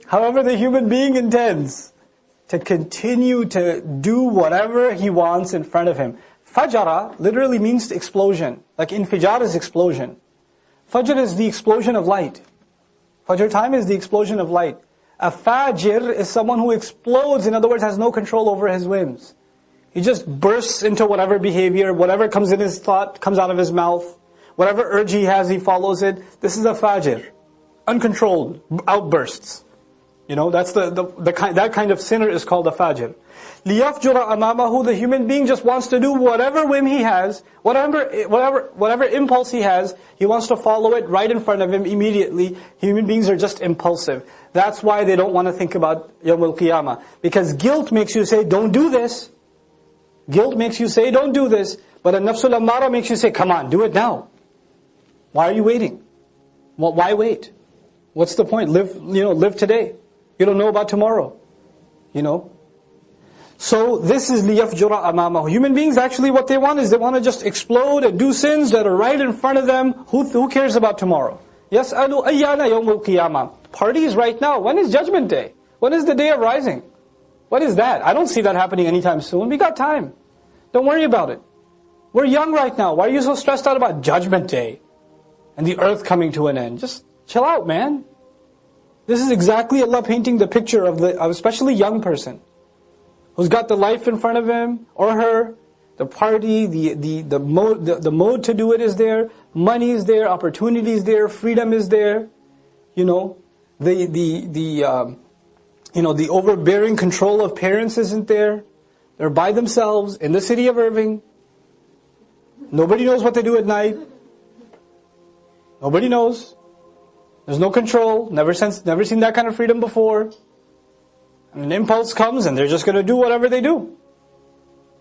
However, the human being intends to continue to do whatever he wants in front of him. Fajara literally means explosion. Like infijar is explosion. Fajr is the explosion of light. Fajr time is the explosion of light. A fajir is someone who explodes, in other words, has no control over his whims. He just bursts into whatever behavior, whatever comes in his thought, comes out of his mouth. Whatever urge he has, he follows it. This is a fajir. Uncontrolled outbursts. That's that kind of sinner is called a fajir. لِيَفْجُرَ أَمَامَهُ, the human being just wants to do whatever whim he has, whatever impulse he has, he wants to follow it right in front of him immediately. Human beings are just impulsive. That's why they don't want to think about Yawm Al-Qiyamah. Because guilt makes you say, don't do this. Guilt makes you say, don't do this. But a nafsul ammara makes you say, come on, do it now. Why are you waiting? Why wait? What's the point? Live today. You don't know about tomorrow. So this is لِيَفْجُرَ أَمَامَهُ. Human beings actually what they want is they want to just explode and do sins that are right in front of them. Who cares about tomorrow? يَسْأَلُ أَيَّانَ يَوْمُ الْقِيَامَةِ. Party is right now. When is Judgment Day? When is the day of rising? What is that? I don't see that happening anytime soon. We got time. Don't worry about it. We're young right now. Why are you so stressed out about Judgment Day and the earth coming to an end? Just chill out, man. This is exactly Allah painting the picture of especially young person who's got the life in front of him or her, the party, the mode to do it is there, money is there, opportunity is there, freedom is there, the overbearing control of parents isn't there. They're by themselves in the city of Irving. Nobody knows what they do at night. Nobody knows. There's no control. Never seen that kind of freedom before. And an impulse comes and they're just going to do whatever they do.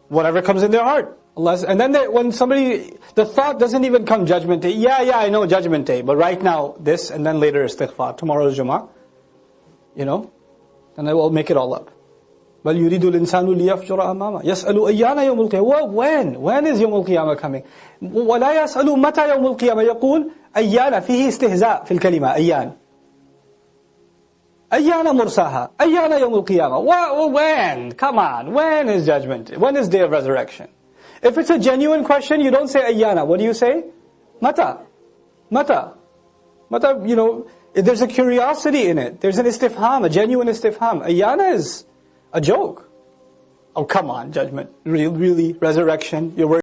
Whatever comes in their heart. And then the thought doesn't even come Judgment Day. Yeah, I know Judgment Day. But right now, this, and then later istighfar. Tomorrow is Jummah. And I will make it all up. بَلْ يُرِيدُ الْإِنسَانُ لِيَفْجُرَ أَمَامَهُ يَسْأَلُ أَيَّانَ يَوْمُ الْقِيَامَةِ When is Yawm Al-Qiyamah coming? وَلَا يَسْأَلُ مَتَى يَوْمُ الْقِيَامَةِ يَقُولُ أَيَّانَ فِيهِ اسْتِهْزَاء فِي الْكَلِمَةِ أَيَّانَ مُرْسَاهَا أَيَّانَ يَوْمُ الْقِيَامَةِ When? Come on. When is Judgment? When is Day of Resurrection? If it's a genuine question, you don't say ayyana. What do you say? Mata. There's a curiosity in it. There's an istifham, a genuine istifham. Ayyana is a joke. Oh, come on, Judgment. Really? Resurrection? You're